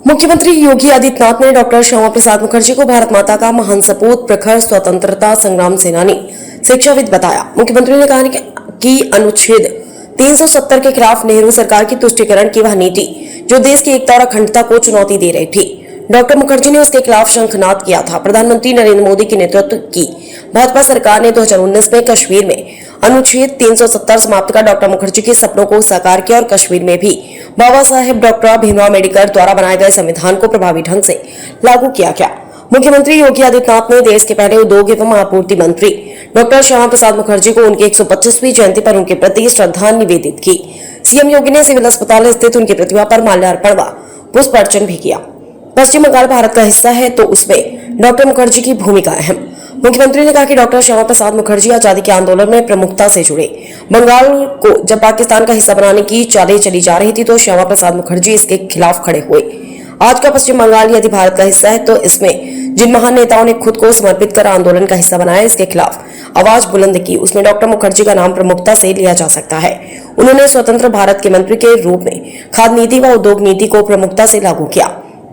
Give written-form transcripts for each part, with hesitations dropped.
मुख्यमंत्री योगी आदित्यनाथ ने डॉक्टर श्यामा प्रसाद मुखर्जी को भारत माता का महान सपूत, प्रखर स्वतंत्रता संग्राम सेनानी, शिक्षाविद बताया। मुख्यमंत्री ने कहा कि अनुच्छेद 370 के खिलाफ नेहरू सरकार की तुष्टीकरण की वह नीति जो देश की एकता और अखंडता को चुनौती दे रही थी, डॉक्टर मुखर्जी ने उसके खिलाफ शंखनाद किया था। प्रधानमंत्री नरेंद्र मोदी के नेतृत्व की भाजपा सरकार ने 2019 में कश्मीर में अनुच्छेद 370 समाप्त कर डॉक्टर मुखर्जी के सपनों को साकार किया और कश्मीर में भी बाबा साहेब डॉक्टर भीमराव अम्बेडकर द्वारा बनाए गए संविधान को प्रभावी ढंग से लागू किया गया। मुख्यमंत्री योगी आदित्यनाथ ने देश के पहले उद्योग एवं आपूर्ति मंत्री डॉक्टर श्यामा प्रसाद मुखर्जी को उनकी 125वीं जयंती पर उनके प्रति श्रद्धा निवेदित की। सीएम योगी ने सिविल अस्पताल स्थित उनकी प्रतिमा पर माल्यार्पण व पुष्प अर्चन भी किया। पश्चिम बंगाल भारत का हिस्सा है तो उसमें डॉक्टर मुखर्जी की भूमिका अहम। मुख्यमंत्री ने कहा कि डॉक्टर श्यामा प्रसाद मुखर्जी आजादी के आंदोलन में प्रमुखता से जुड़े। बंगाल को जब पाकिस्तान का हिस्सा बनाने की चालें चली जा रही थी तो श्यामा प्रसाद मुखर्जी इसके खिलाफ खड़े हुए। आज का पश्चिम बंगाल यदि भारत का हिस्सा है तो इसमें जिन महान नेताओं ने खुद को समर्पित कर आंदोलन का हिस्सा बनाया, इसके खिलाफ आवाज बुलंद की, उसमें डॉक्टर मुखर्जी का नाम प्रमुखता से लिया जा सकता है। उन्होंने स्वतंत्र भारत के मंत्री के रूप में खाद्य नीति व उद्योग नीति को प्रमुखता से लागू किया।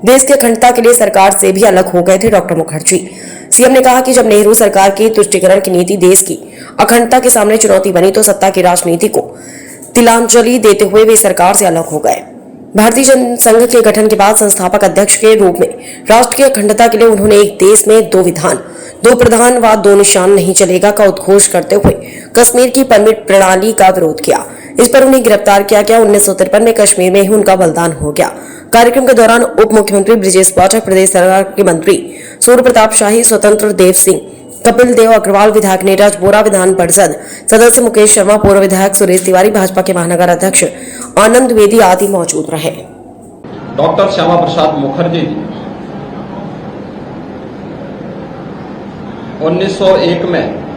देश की अखंडता के लिए सरकार से भी अलग हो गए थे डॉक्टर मुखर्जी। सीएम ने कहा कि जब नेहरू सरकार की तुष्टीकरण की नीति देश की अखंडता के सामने चुनौती बनी तो सत्ता की राजनीति को तिलांजलि देते हुए वे सरकार से अलग हो गए। भारतीय जनसंघ के गठन के बाद संस्थापक अध्यक्ष के रूप में राष्ट्र की अखंडता के लिए उन्होंने एक देश में दो विधान, दो प्रधान व दो निशान नहीं चलेगा का उद्घोष करते हुए कश्मीर की परमिट प्रणाली का विरोध किया। इस पर उन्हें गिरफ्तार किया गया। 1953 में कश्मीर में ही उनका बलिदान हो गया। कार्यक्रम के दौरान उप मुख्यमंत्री ब्रिजेश पाठक, प्रदेश सरकार के मंत्री सूर्य प्रताप शाही, स्वतंत्र देव सिंह, कपिल देव अग्रवाल, विधायक नीरज बोरा, विधान परिषद सदस्य मुकेश शर्मा, पूर्व विधायक सुरेश तिवारी, भाजपा के महानगर अध्यक्ष आनंद द्विवेदी आदि मौजूद रहे। डॉक्टर श्यामा प्रसाद मुखर्जी जी 1901 में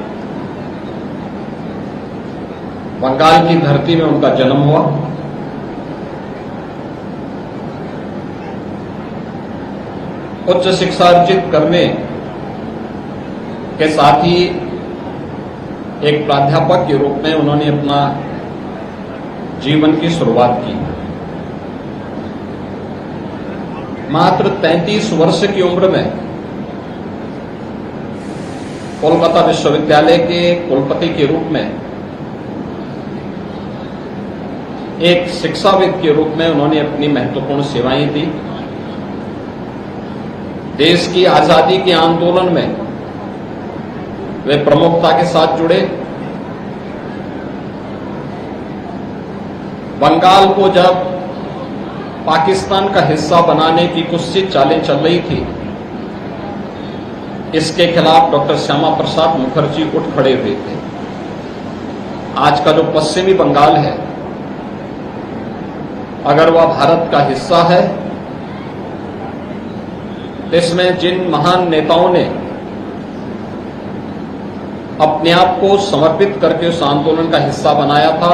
बंगाल की धरती में उनका जन्म हुआ। उच्च शिक्षा अर्जित करने के साथ ही एक प्राध्यापक के रूप में उन्होंने अपना जीवन की शुरुआत की। मात्र 33 वर्ष की उम्र में कोलकाता विश्वविद्यालय के कुलपति के रूप में, एक शिक्षाविद के रूप में उन्होंने अपनी महत्वपूर्ण सेवाएं दी। देश की आजादी के आंदोलन में वे प्रमुखता के साथ जुड़े। बंगाल को जब पाकिस्तान का हिस्सा बनाने की कुछ सी चालें चल रही थी, इसके खिलाफ डॉक्टर श्यामा प्रसाद मुखर्जी उठ खड़े हुए थे। आज का जो पश्चिमी बंगाल है, अगर वह भारत का हिस्सा है, इसमें जिन महान नेताओं ने अपने आप को समर्पित करके उस आंदोलन का हिस्सा बनाया था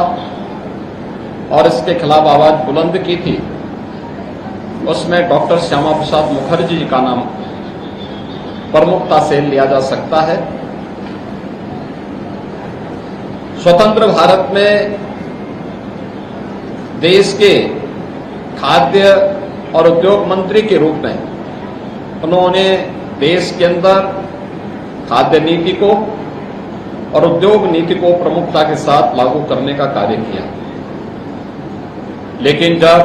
और इसके खिलाफ आवाज बुलंद की थी, उसमें डॉक्टर श्यामा प्रसाद मुखर्जी जी का नाम प्रमुखता से लिया जा सकता है। स्वतंत्र भारत में देश के खाद्य और उद्योग मंत्री के रूप में उन्होंने देश के अंदर खाद्य नीति को और उद्योग नीति को प्रमुखता के साथ लागू करने का कार्य किया। लेकिन जब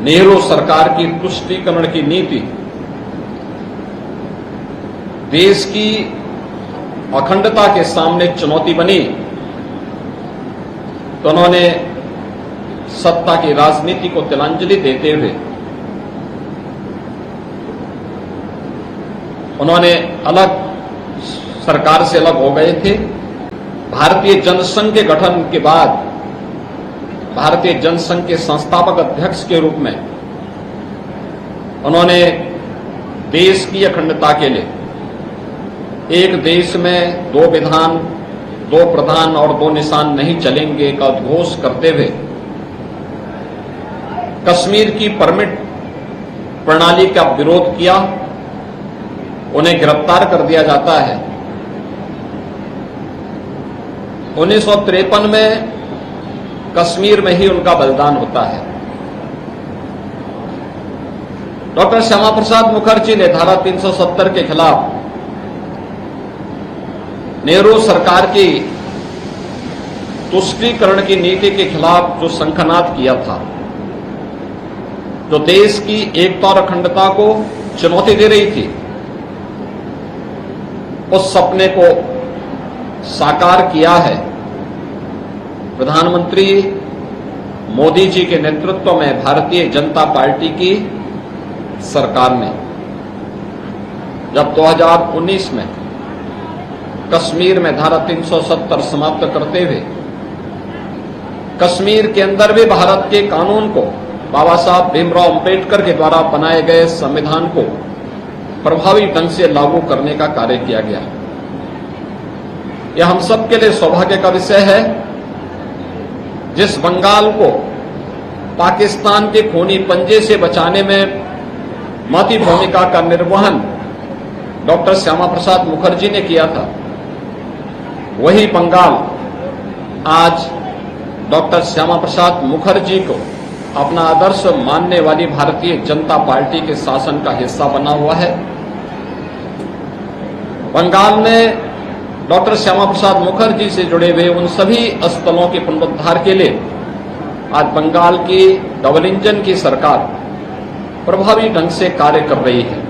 नेहरू सरकार की तुष्टीकरण की नीति देश की अखंडता के सामने चुनौती बनी, तो उन्होंने सत्ता की राजनीति को तिलांजलि देते हुए उन्होंने अलग सरकार से अलग हो गए थे। भारतीय जनसंघ के गठन के बाद भारतीय जनसंघ के संस्थापक अध्यक्ष के रूप में उन्होंने देश की अखंडता के लिए एक देश में दो विधान, दो प्रधान और दो निशान नहीं चलेंगे का उद्घोष करते हुए कश्मीर की परमिट प्रणाली का विरोध किया। उन्हें गिरफ्तार कर दिया जाता है। 1953 में कश्मीर में ही उनका बलिदान होता है। डॉक्टर श्यामा प्रसाद मुखर्जी ने धारा 370 के खिलाफ नेहरू सरकार की तुष्टीकरण की नीति के खिलाफ जो शंखनाद किया था, जो देश की एकता और अखंडता को चुनौती दे रही थी, उस सपने को साकार किया है प्रधानमंत्री मोदी जी के नेतृत्व में भारतीय जनता पार्टी की सरकार ने। जब 2019 में कश्मीर में धारा 370 समाप्त करते हुए कश्मीर के अंदर भी भारत के कानून को, बाबा साहब भीमराव अंबेडकर के द्वारा बनाए गए संविधान को प्रभावी ढंग से लागू करने का कार्य किया गया। यह हम सबके लिए सौभाग्य का विषय है। जिस बंगाल को पाकिस्तान के खूनी पंजे से बचाने में महती भूमिका का निर्वहन डॉक्टर श्यामा प्रसाद मुखर्जी ने किया था, वही बंगाल आज डॉक्टर श्यामा प्रसाद मुखर्जी को अपना आदर्श मानने वाली भारतीय जनता पार्टी के शासन का हिस्सा बना हुआ है। बंगाल में डॉक्टर श्यामा प्रसाद मुखर्जी से जुड़े हुए उन सभी स्थलों के पुनरुद्धार के लिए आज बंगाल की डबल इंजन की सरकार प्रभावी ढंग से कार्य कर रही है।